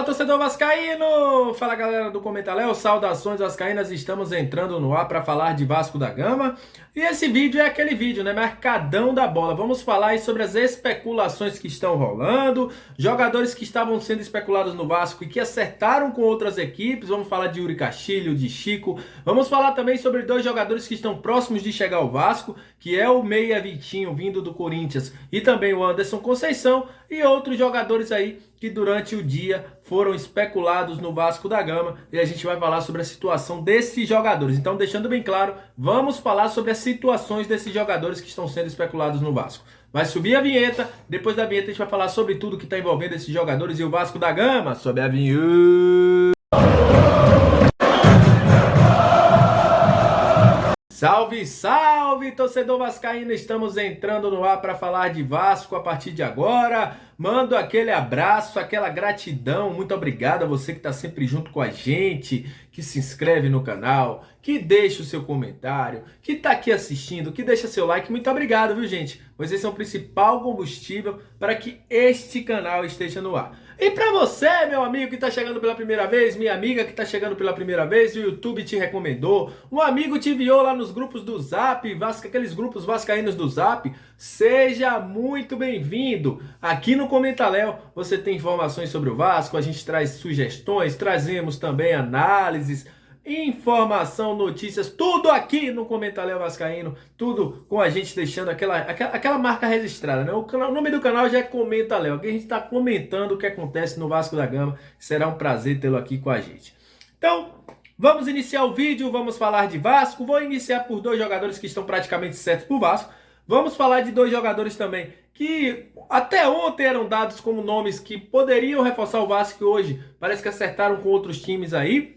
Torcedor vascaíno! Fala, galera do Comenta Léo, saudações vascaínas, estamos entrando no ar para falar de Vasco da Gama. E esse vídeo é aquele vídeo, né, marcadão da bola. Vamos falar aí sobre as especulações que estão rolando, jogadores que estavam sendo especulados no Vasco e que acertaram com outras equipes. Vamos falar de Yuri Castilho, de Chico. Vamos falar também sobre dois jogadores que estão próximos de chegar ao Vasco, que é o Meia Vitinho, vindo do Corinthians, e também o Anderson Conceição, e outros jogadores aí que durante o dia foram especulados no Vasco da Gama, e a gente vai falar sobre a situação desses jogadores. Então, deixando bem claro, vamos falar sobre as situações desses jogadores que estão sendo especulados no Vasco. Vai subir a vinheta, depois da vinheta a gente vai falar sobre tudo que está envolvendo esses jogadores e o Vasco da Gama. Sobe a vinheta. Salve, salve, torcedor vascaíno! Estamos entrando no ar para falar de Vasco a partir de agora. Mando aquele abraço, aquela gratidão. Muito obrigado a você que está sempre junto com a gente, que se inscreve no canal, que deixa o seu comentário, que está aqui assistindo, que deixa seu like. Muito obrigado, viu, gente? Vocês são o principal combustível para que este canal esteja no ar. E para você, meu amigo que está chegando pela primeira vez, minha amiga que está chegando pela primeira vez, o YouTube te recomendou, um amigo te enviou lá nos grupos do Zap, aqueles grupos vascaínos do Zap, seja muito bem-vindo. Aqui no Comenta Léo você tem informações sobre o Vasco, a gente traz sugestões, trazemos também análises, informação, notícias, tudo aqui no Comenta Léo Vascaíno, tudo com a gente deixando aquela marca registrada, né? O nome do canal já é Comenta Léo, aqui a gente está comentando o que acontece no Vasco da Gama, será um prazer tê-lo aqui com a gente. Então, vamos iniciar o vídeo, vamos falar de Vasco, vou iniciar por dois jogadores que estão praticamente certos para o Vasco, vamos falar de dois jogadores também que até ontem eram dados como nomes que poderiam reforçar o Vasco e hoje parece que acertaram com outros times aí.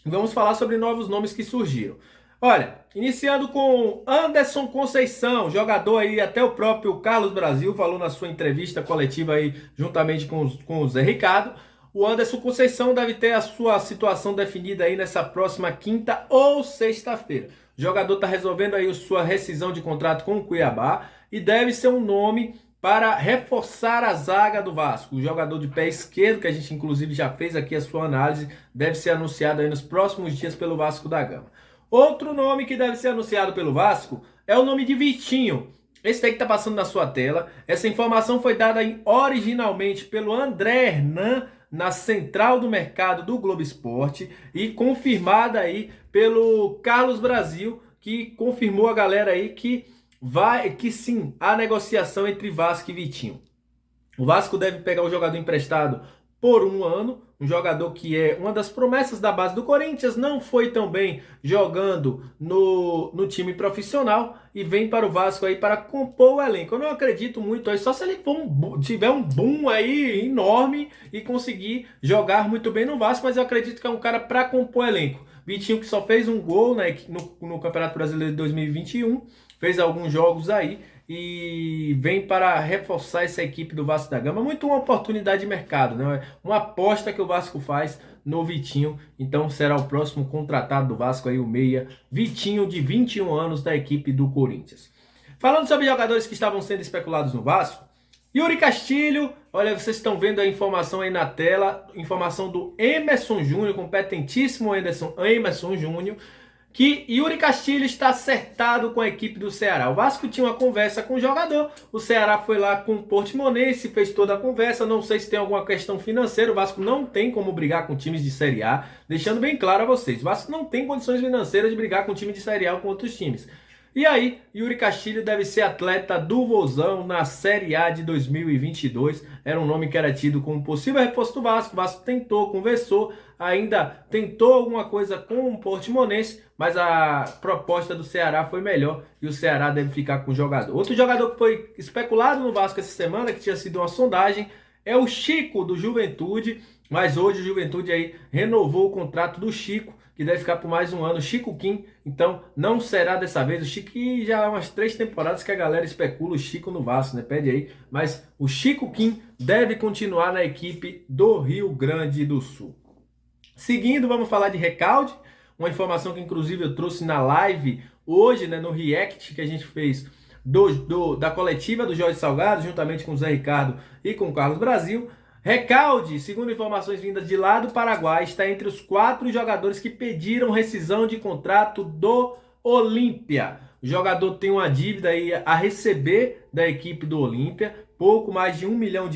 Vamos falar sobre novos nomes que surgiram. Olha, iniciando com Anderson Conceição, jogador aí, até o próprio Carlos Brasil falou na sua entrevista coletiva aí, juntamente com o Zé Ricardo. O Anderson Conceição deve ter a sua situação definida aí nessa próxima quinta ou sexta-feira. O jogador está resolvendo aí a sua rescisão de contrato com o Cuiabá e deve ser um nome para reforçar a zaga do Vasco. O jogador de pé esquerdo, que a gente inclusive já fez aqui a sua análise, deve ser anunciado aí nos próximos dias pelo Vasco da Gama. Outro nome que deve ser anunciado pelo Vasco é o nome de Vitinho. Esse daí que está passando na sua tela. Essa informação foi dada originalmente pelo André Hernan, na central do mercado do Globo Esporte, e confirmada aí pelo Carlos Brasil, que confirmou a galera aí que sim, há negociação entre Vasco e Vitinho. O Vasco deve pegar o jogador emprestado por um ano, um jogador que é uma das promessas da base do Corinthians, não foi tão bem jogando no time profissional e vem para o Vasco aí para compor o elenco. Eu não acredito muito aí, só se ele tiver um boom aí enorme e conseguir jogar muito bem no Vasco, mas eu acredito que é um cara para compor o elenco. Vitinho que só fez um gol, né, no Campeonato Brasileiro de 2021, fez alguns jogos aí e vem para reforçar essa equipe do Vasco da Gama. Muito uma oportunidade de mercado, né? Uma aposta que o Vasco faz no Vitinho. Então será o próximo contratado do Vasco aí, o meia Vitinho, de 21 anos, da equipe do Corinthians. Falando sobre jogadores que estavam sendo especulados no Vasco, Yuri Castilho, olha, vocês estão vendo a informação aí na tela, informação do Emerson Júnior, competentíssimo Emerson Júnior, que Yuri Castilho está acertado com a equipe do Ceará. O Vasco tinha uma conversa com o jogador, o Ceará foi lá com o Portimonense, fez toda a conversa, não sei se tem alguma questão financeira, o Vasco não tem como brigar com times de Série A, deixando bem claro a vocês, o Vasco não tem condições financeiras de brigar com time de Série A ou com outros times. E aí, Yuri Castilho deve ser atleta do Vozão na Série A de 2022. Era um nome que era tido como possível reforço do Vasco. O Vasco tentou, conversou, ainda tentou alguma coisa com o Portimonense, mas a proposta do Ceará foi melhor e o Ceará deve ficar com o jogador. Outro jogador que foi especulado no Vasco essa semana, que tinha sido uma sondagem, é o Chico do Juventude, mas hoje o Juventude aí renovou o contrato do Chico, que deve ficar por mais um ano, Chico Kim, então não será dessa vez. O Chico, que já há umas 3 temporadas que a galera especula o Chico no Vasco, né? Pede aí, mas o Chico Kim deve continuar na equipe do Rio Grande do Sul. Seguindo, vamos falar de Recalde, uma informação que inclusive eu trouxe na live hoje, né, no react que a gente fez da coletiva do Jorge Salgado, juntamente com o Zé Ricardo e com o Carlos Brasil. Recalde, segundo informações vindas de lá do Paraguai, está entre os 4 jogadores que pediram rescisão de contrato do Olímpia. O jogador tem uma dívida aí a receber da equipe do Olímpia, pouco mais de US$ 1 milhão.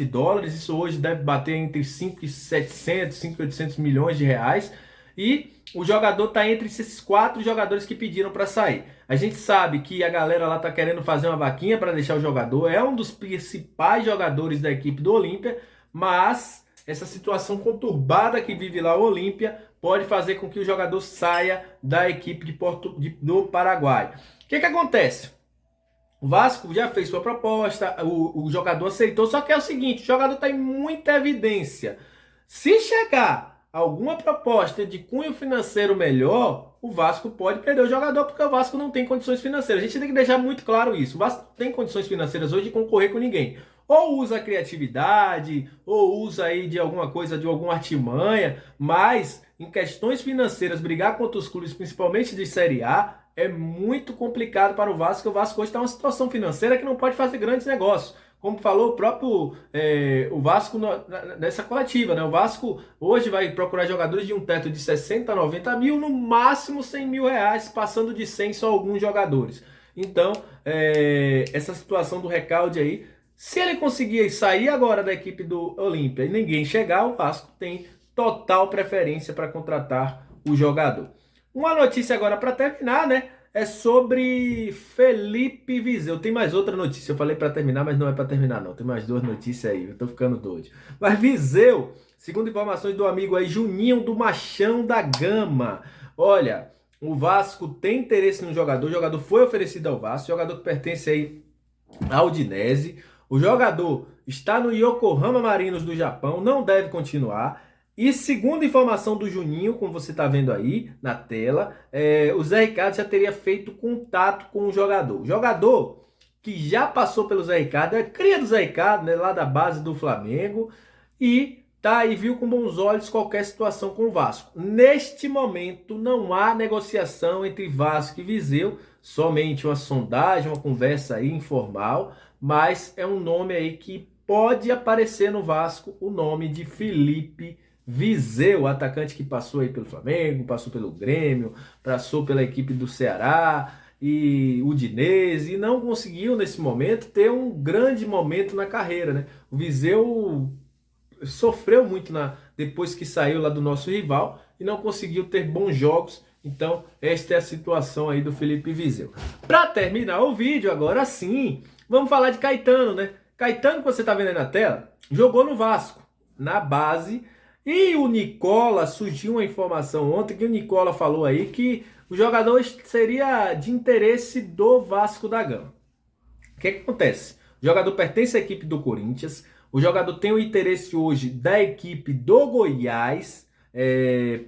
Isso hoje deve bater entre 5.700, 5.800 milhões de reais. E o jogador está entre esses 4 jogadores que pediram para sair. A gente sabe que a galera lá está querendo fazer uma vaquinha para deixar o jogador. É um dos principais jogadores da equipe do Olímpia, mas essa situação conturbada que vive lá o Olímpia pode fazer com que o jogador saia da equipe do Paraguai. O que acontece? O Vasco já fez sua proposta, o jogador aceitou, só que é o seguinte, o jogador está em muita evidência. Se chegar alguma proposta de cunho financeiro melhor, o Vasco pode perder o jogador, porque o Vasco não tem condições financeiras. A gente tem que deixar muito claro isso. O Vasco não tem condições financeiras hoje de concorrer com ninguém. Ou usa a criatividade, ou usa aí de alguma coisa, de alguma artimanha, mas em questões financeiras, brigar contra os clubes, principalmente de Série A, é muito complicado para o Vasco. O Vasco hoje está em uma situação financeira que não pode fazer grandes negócios. Como falou o próprio o Vasco nessa coletiva, né? O Vasco hoje vai procurar jogadores de um teto de 60, 90 mil, no máximo 100 mil reais, passando de 100 só alguns jogadores. Então, essa situação do Recalde aí, se ele conseguir sair agora da equipe do Olímpia e ninguém chegar, o Vasco tem total preferência para contratar o jogador. Uma notícia agora para terminar, né? É sobre Felipe Viseu. Tem mais outra notícia. Eu falei para terminar, mas não é para terminar, não. Tem mais 2 notícias aí. Eu tô ficando doido. Mas Viseu, segundo informações do amigo aí, Juninho do Machão da Gama. Olha, o Vasco tem interesse no jogador. O jogador foi oferecido ao Vasco. O jogador que pertence aí à Udinese. O jogador está no Yokohama Marinos do Japão. Não deve continuar. E segundo informação do Juninho, como você está vendo aí na tela, o Zé Ricardo já teria feito contato com o jogador. O jogador que já passou pelo Zé Ricardo, é cria do Zé Ricardo, né, lá da base do Flamengo, e tá aí, viu com bons olhos qualquer situação com o Vasco. Neste momento não há negociação entre Vasco e Viseu, somente uma sondagem, uma conversa aí informal, mas é um nome aí que pode aparecer no Vasco, o nome de Felipe Viseu, atacante que passou aí pelo Flamengo, passou pelo Grêmio, passou pela equipe do Ceará e Udinese, e não conseguiu nesse momento ter um grande momento na carreira, né? O Viseu sofreu muito depois que saiu lá do nosso rival e não conseguiu ter bons jogos. Então esta é a situação aí do Felipe Viseu. Para terminar o vídeo, agora sim, vamos falar de Caetano, né? Caetano, que você está vendo aí na tela, jogou no Vasco, na base. E o Nicola, surgiu uma informação ontem que o Nicola falou aí que o jogador seria de interesse do Vasco da Gama. O que acontece? O jogador pertence à equipe do Corinthians, o jogador tem o interesse hoje da equipe do Goiás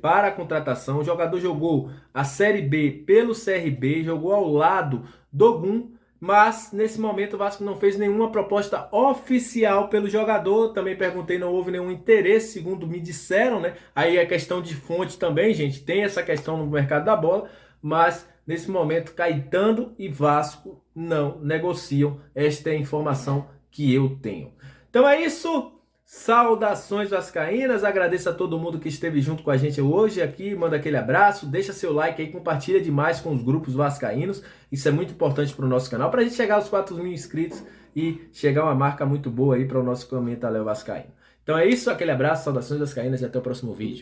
para a contratação. O jogador jogou a Série B pelo CRB, jogou ao lado do Gum, mas nesse momento o Vasco não fez nenhuma proposta oficial pelo jogador. Também perguntei, não houve nenhum interesse, segundo me disseram, né? Aí é questão de fonte também, gente, tem essa questão no mercado da bola, mas nesse momento Caetano e Vasco não negociam. Esta é a informação que eu tenho. Então é isso. Saudações vascaínas, agradeço a todo mundo que esteve junto com a gente hoje aqui, manda aquele abraço, deixa seu like aí, compartilha demais com os grupos vascaínos, isso é muito importante para o nosso canal, para a gente chegar aos 4.000 inscritos e chegar a uma marca muito boa aí para o nosso Comenta Léo Vascaíno. Então é isso, aquele abraço, saudações vascaínas e até o próximo vídeo.